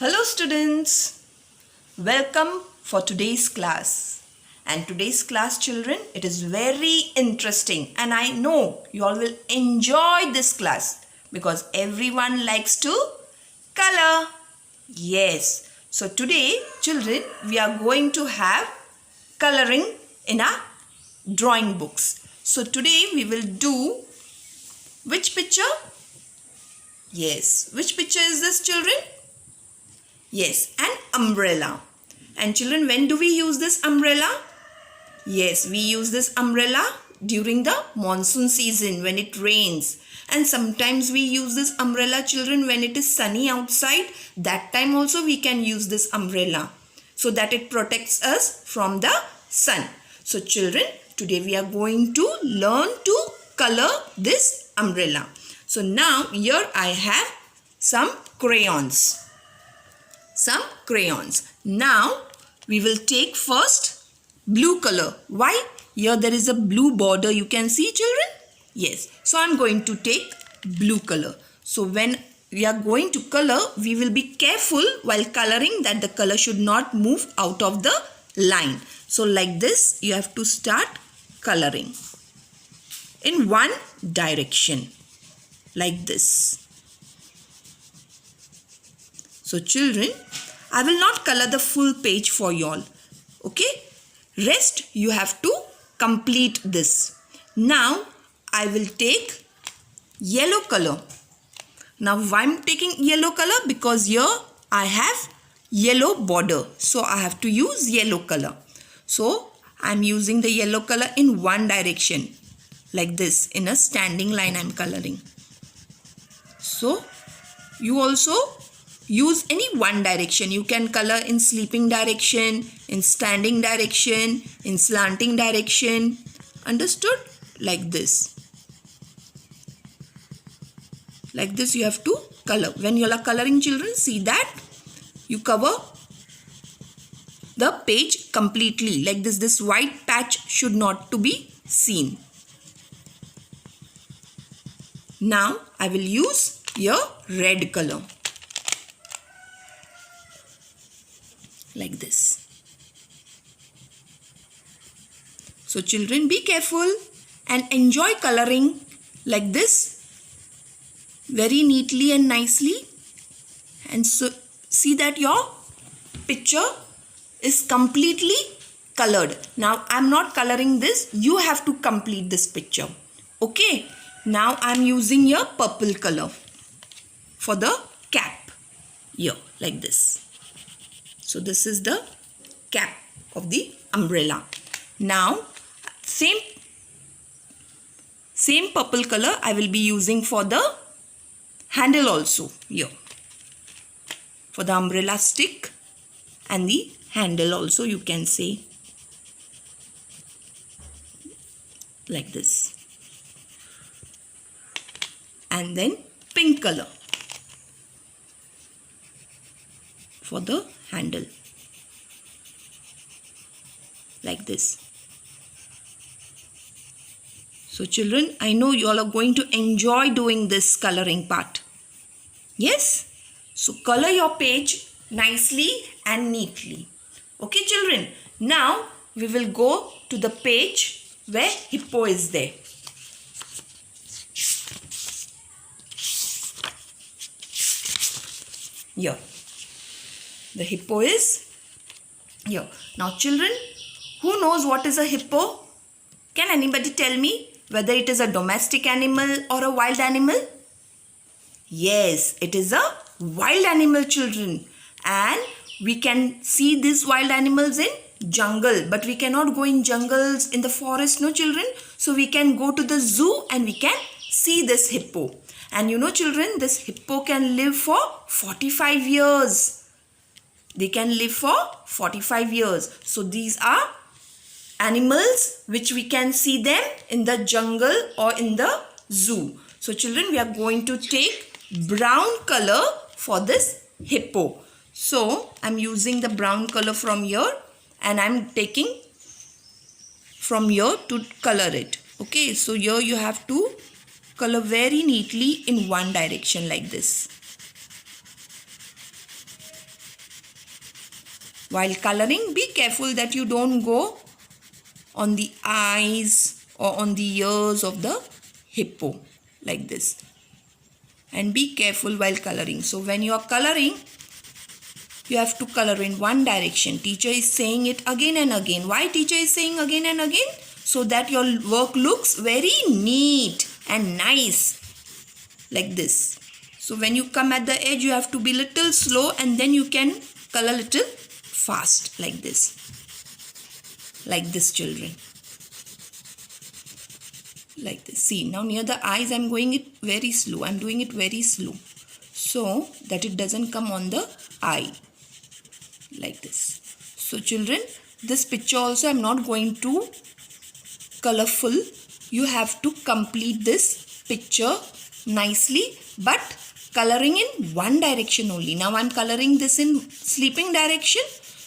Hello students, welcome for today's class. And today's class children, it is very interesting and I know you all will enjoy this class because everyone likes to color. Yes, so today children, we are going to have coloring in our drawing books. So today we will do which picture? Yes, which picture is this children? Yes, an umbrella. And children, when do we use this umbrella? Yes, we use this umbrella during the monsoon season when it rains. And sometimes we use this umbrella, children, when it is sunny outside. That time also we can use this umbrella so that it protects us from the sun. So children, today we are going to learn to color this umbrella. So now here I have some crayons. Now we will take first blue color. Why? Here there is a blue border, you can see children. Yes, so I am going to take blue color. So when we are going to color, we will be careful while coloring that the color should not move out of the line. So like this you have to start coloring in one direction like this. So children, I will not color the full page for you all. Okay? Rest you have to complete this. Now I will take yellow color. Now why I am taking yellow color? Because here I have yellow border. So I have to use yellow color. So I am using the yellow color in one direction. Like this. In a standing line I am coloring. So you also use any one direction. You can color in sleeping direction, in standing direction, in slanting direction. Understood? Like this. Like this you have to color. When you are coloring children, see that you cover the page completely. Like this, this white patch should not to be seen. Now I will use your red color. Like this. So children, be careful and enjoy coloring like this very neatly and nicely. And so see that your picture is completely colored. Now I am not coloring this. You have to complete this picture. Okay. Now I am using your purple color for the cap. Here like this. So this is the cap of the umbrella. Now same purple color I will be using for the handle also here. For the umbrella stick and the handle also you can say. Like this. And then pink color for the handle. Like this. So children, I know you all are going to enjoy doing this coloring part. Yes? So color your page nicely and neatly. Okay children? Now we will go to the page where hippo is there. Here. The hippo is here. Now children, who knows what is a hippo? Can anybody tell me whether it is a domestic animal or a wild animal? Yes, it is a wild animal children. And we can see these wild animals in jungle. But we cannot go in jungles in the forest, no children. So we can go to the zoo and we can see this hippo. And you know children, this hippo can live for 45 years. They can live for 45 years. So these are animals which we can see them in the jungle or in the zoo. So children, we are going to take brown color for this hippo. So I am using the brown color from here and I am taking from here to color it. Okay, so here you have to color very neatly in one direction like this. While coloring, be careful that you don't go on the eyes or on the ears of the hippo like this. And be careful while coloring. So when you are coloring, you have to color in one direction. Teacher is saying it again and again. Why teacher is saying again and again? So that your work looks very neat and nice like this. So when you come at the edge, you have to be little slow and then you can color little fast like this. Like this, children. Like this. See, now near the eyes I'm going it very slow. I'm doing it very slow so that it doesn't come on the eye. Like this. So children, this picture also I'm not going to colorful. You have to complete this picture nicely, but coloring in one direction only. Now I'm coloring this in sleeping direction.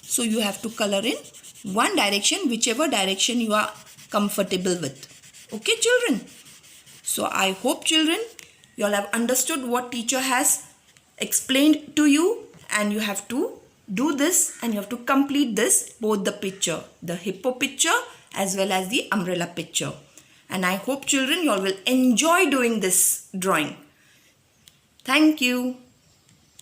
So you have to color in one direction, whichever direction you are comfortable with. Okay, children? So I hope, children, you all have understood what teacher has explained to you, and you have to do this and you have to complete this, both the picture, the hippo picture as well as the umbrella picture. And I hope, children, you all will enjoy doing this drawing. Thank you.